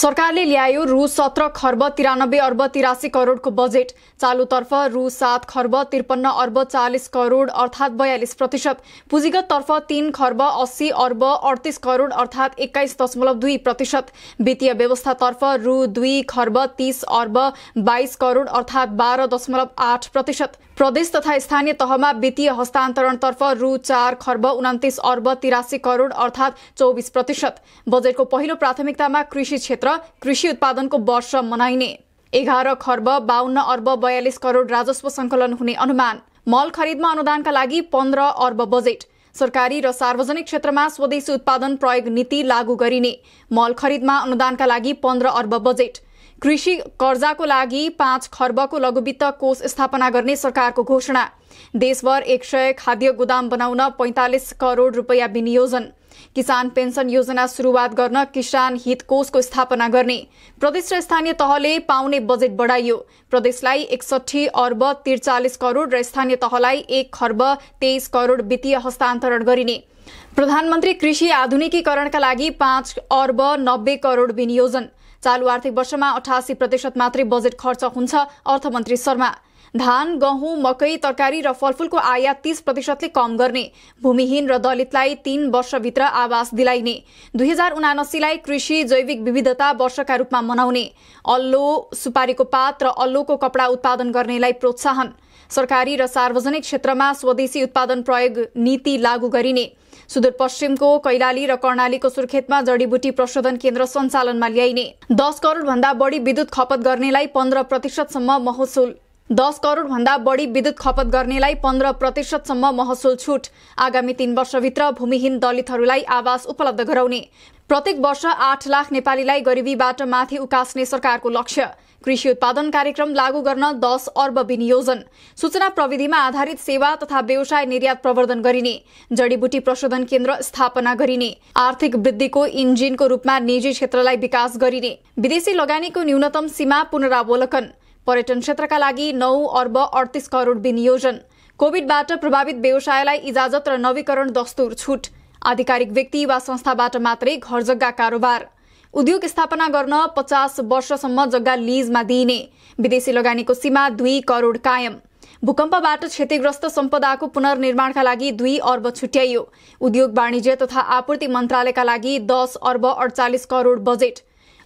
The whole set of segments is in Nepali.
सरकारले ल्यायो रु 17 खर्ब 93 अर्ब 83 करोडको बजेट। चालुतर्फ रु 7 खर्ब 53 अर्ब 40 करोड अर्थात् 42%। पुँजीगत तर्फ 3 खर्ब 80 अर्ब 38 करोड अर्थात् 21.2%। वित्तीय व्यवस्थातर्फ रु 2 खर्ब 30 अर्ब 22 करोड अर्थात् 12.8%। प्रदेश तथा स्थानीय तहमा वित्तीय हस्तान्तरणतर्फ रु 4 खर्ब 29 अर्ब 83 करोड अर्थात् 24%। बजेटको पहिलो प्राथमिकतामा कृषि क्षेत्र, कृषि उत्पादनको वर्ष मनाइने। 11 खर्ब 52 अर्ब 42 करोड राजस्व संकलन हुने अनुमान। मल खरिदमा अनुदानका लागि 15 अर्ब बजेट। सरकारी र सार्वजनिक क्षेत्रमा स्वदेशी उत्पादन प्रयोग नीति लागू गरिने। मल खरिदमा अनुदानका लागि 15 अर्ब बजेट। कृषि कर्जाको लागि 5 खर्बको लघुवित्त कोष स्थापना गर्ने सरकारको घोषणा। देशभर 100 खाद्य गोदाम बनाउन 45 करोड रुपैयाँ विनियोजन। किसान पेन्सन योजना सुरुवात गर्न किसान हित कोषको स्थापना गर्ने। प्रदेश र स्थानीय तहले पाउने बजेट बढाइयो। प्रदेशलाई 61 अर्ब 43 करोड र स्थानीय तहलाई 1 खर्ब 23 करोड वित्तीय हस्तान्तरण गरिने। प्रधानमन्त्री कृषि आधुनिकीकरणका लागि 5 अर्ब 90 करोड विनियोजन। चालू आर्थिक वर्षमा 88% मात्रै बजेट खर्च हुन्छ, अर्थमन्त्री शर्मा। धान, गहुँ, मकै, तरकारी र फलफूलको आयात 30% कम गर्ने। भूमिहीन र दलितलाई 3 वर्षभित्र आवास दिलाइने। 2079 लाई कृषि जैविक विविधता वर्षका रूपमा मनाउने। अल्लो, सुपारीको पात र अल्लोको कपडा उत्पादन गर्नेलाई प्रोत्साहन। सरकारी र सार्वजनिक क्षेत्रमा स्वदेशी उत्पादन प्रयोग नीति लागू गरिने। सुदूरपश्चिमको कैलाली र कर्णालीको सुर्खेतमा जडीबुटी प्रशोधन केन्द्र सञ्चालनमा ल्याइने। 10 करोड भन्दा बढी विद्युत खपत गर्नेलाई 15% सम्म महसुल। 10 करोड भन्दा बढी विद्युत खपत गर्नेलाई 15% सम्म महसुल छुट। आगामी 3 वर्षभित्र भूमिहीन दलितहरूलाई आवास उपलब्ध गराउने। प्रत्येक वर्ष 8 लाख नेपालीलाई गरिबीबाट माथि उकास्ने सरकारको लक्ष्य। कृषि उत्पादन कार्यक्रम लागू गर्न 10 अर्ब विनियोजन। सूचना प्रविधिमा आधारित सेवा तथा व्यवसाय निर्यात प्रवर्धन गरिने। जडीबुटी प्रशोधन केन्द्र स्थापना गरिने। आर्थिक वृद्धिको इन्जिनको रूपमा निजी क्षेत्रलाई विकास गरिने। विदेशी लगानीको न्यूनतम सीमा पुनरावलोकन। पर्यटन क्षेत्रका लागि 9 अर्ब 38 करोड विनियोजन। कोभिडबाट प्रभावित व्यवसायलाई इजाजत र नवीकरण दस्तुर छुट। आधिकारिक व्यक्ति वा संस्थाबाट मात्रै घर जग्गा कारोबार। उद्योग स्थापना गर्न 50 वर्षसम्म जग्गा लीजमा दिइने। विदेशी लगानीको सीमा 2 करोड कायम। भूकम्पबाट क्षतिग्रस्त सम्पदाको पुनर्निर्माणका लागि 2 अर्ब छुट्याइयो। उद्योग वाणिज्य तथा आपूर्ति मन्त्रालयका लागि 10 अर्ब 48 करोड बजेट।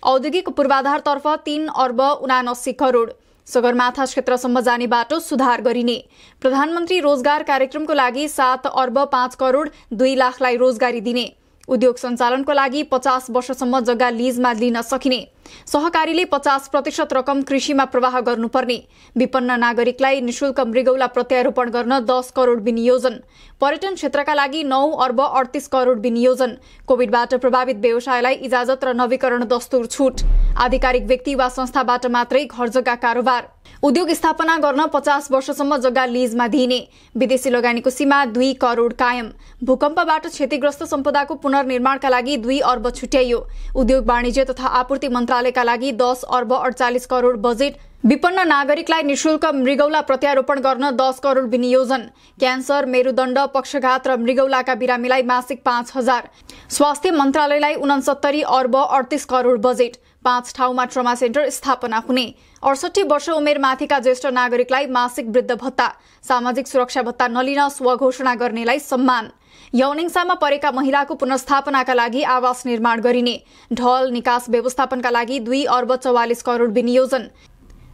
औद्योगिक पूर्वाधारतर्फ 3 अर्ब 79 करोड। सगरमाथा क्षेत्रसम्म जाने बाटो सुधार गरिने। प्रधानमन्त्री रोजगार कार्यक्रमको लागि 7 अर्ब 5 करोड 2 लाखलाई रोजगारी दिने। उद्योग सञ्चालनको लागि 50 वर्षसम्म जग्गा लीजमा लिन सकिने। सहकारीले 50% रकम कृषिमा प्रवाह गर्नुपर्ने। विपन्न नागरिकलाई निशुल्क मृगौला प्रत्यारोपण गर्न 10 करोड विनियोजन। पर्यटन क्षेत्रका लागि 9 अर्ब 38 करोड विनियोजन। कोभिडबाट प्रभावित व्यवसायलाई इजाजत र नवीकरण दस्तुर छुट। आधिकारिक व्यक्ति वा संस्थाबाट मात्रै घर जग्गा कारोबार। उद्योग स्थापना गर्न 50 वर्षसम्म जग्गा लीजमा दिइने। विदेशी लगानीको सीमा 2 करोड कायम। भूकम्पबाट क्षतिग्रस्त सम्पदाको पुनर्निर्माणका लागि 2 अर्ब छुट्याइयो। उद्योग वाणिज्य तथा आपूर्ति मन्त्रालयका लागि 10 अर्ब 48 करोड बजेट। विपन्न नागरिकलाई निशुल्क मृगौला प्रत्यारोपण गर्न 10 करोड विनियोजन। क्यान्सर, मेरुदण्ड, पक्षघात र मृगौलाका बिरामीलाई मासिक 5,000। स्वास्थ्य मन्त्रालयलाई 69 अर्ब 38 करोड बजेट। 5 ठाउँमा ट्रमा सेन्टर स्थापना हुने। 68 वर्ष उमेर माथिका ज्येष्ठ नागरिकलाई मासिक वृद्ध भत्ता। सामाजिक सुरक्षा भत्ता नलिन स्वघोषणा गर्नेलाई सम्मान। यौन हिंसामा परेका महिलाको पुनर्स्थापनाका लागि आवास निर्माण गरिने। ढल निकास व्यवस्थापनका लागि 2 अर्ब 44 करोड विनियोजन।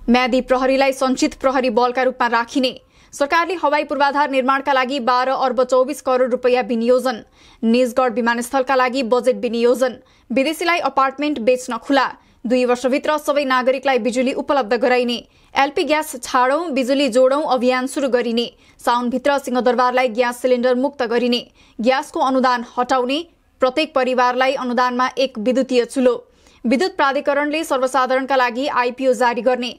म्यादी प्रहरीलाई सञ्चित प्रहरी बलका रूपमा राखिने। सरकारले हवाई पूर्वाधार निर्माणका लागि 12 अर्ब 24 करोड रुपैयाँ विनियोजन। निजगढ विमानस्थलका लागि बजेट विनियोजन। विदेशीलाई अपार्टमेन्ट बेच्न खुला। 2 वर्षभित्र सबै नागरिकलाई बिजुली उपलब्ध गराइने। एलपी ग्यास छाडौं बिजुली जोडौं अभियान सुरु गरिने। साउनभित्र सिंहदरबारलाई ग्यास सिलिन्डर मुक्त गरिने। ग्यासको अनुदान हटाउने। प्रत्येक परिवारलाई अनुदानमा 1 विद्युतीय चुलो। विद्युत प्राधिकरणले सर्वसाधारणका लागि आइपीओ जारी गर्ने।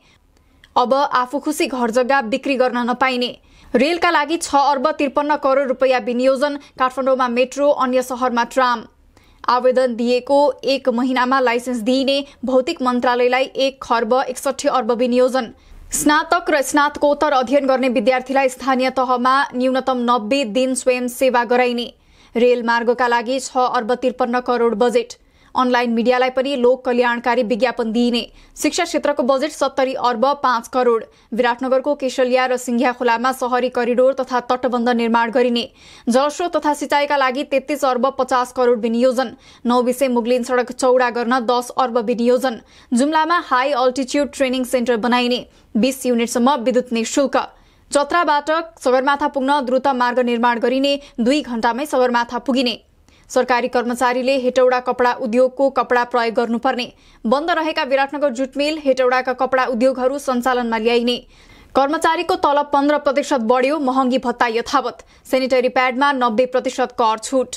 अब आफू खुसी घर जग्गा बिक्री गर्न नपाइने। रेलका लागि 6 अर्ब 53 करोड रुपैयाँ विनियोजन। काठमाडौँमा मेट्रो, अन्य शहरमा ट्राम। आवेदन दिएको 1 महिनामा लाइसेन्स दिइने। भौतिक मन्त्रालयलाई 1 खर्ब 61 अर्ब विनियोजन। स्नातक र स्नातकोत्तर अध्ययन गर्ने विद्यार्थीलाई स्थानीय तहमा न्यूनतम 90 दिन स्वयं सेवा गराइने। रेल मार्गका लागि 6 अर्ब 53 करोड बजेट। अनलाइन मिडियालाई पनि लोक कल्याणकारी विज्ञापन दिइने। शिक्षा क्षेत्रको बजेट 70 अर्ब 5 करोड। विराटनगरको केशलिया र सिंघिया खोलामा शहरी करिडोर तथा तटबन्ध निर्माण गरिने। जलस्रोत तथा सिंचाइका लागि 33 अर्ब 50 करोड विनियोजन। नौबिसे मुगलिन सडक चौडा गर्न 10 अर्ब विनियोजन। जुम्लामा हाई अल्टिट्युड ट्रेनिङ सेन्टर बनाइने। 20 युनिटसम्म विद्युत निःशुल्क। चत्राबाट सगरमाथा पुग्न द्रुत मार्ग निर्माण गरिने। 2 घण्टामै सगरमाथा पुगिने। सरकारी कर्मचारीले हेटौडा कपडा उद्योगको कपडा प्रयोग गर्नुपर्ने। बन्द रहेका विराटनगर जुट मिल, हेटौडाका कपडा उद्योगहरू सञ्चालनमा ल्याइने। कर्मचारीको तलब 15% बढ्यो, महँगी भत्ता यथावत। सेनिटरी प्याडमा 90% कर छुट।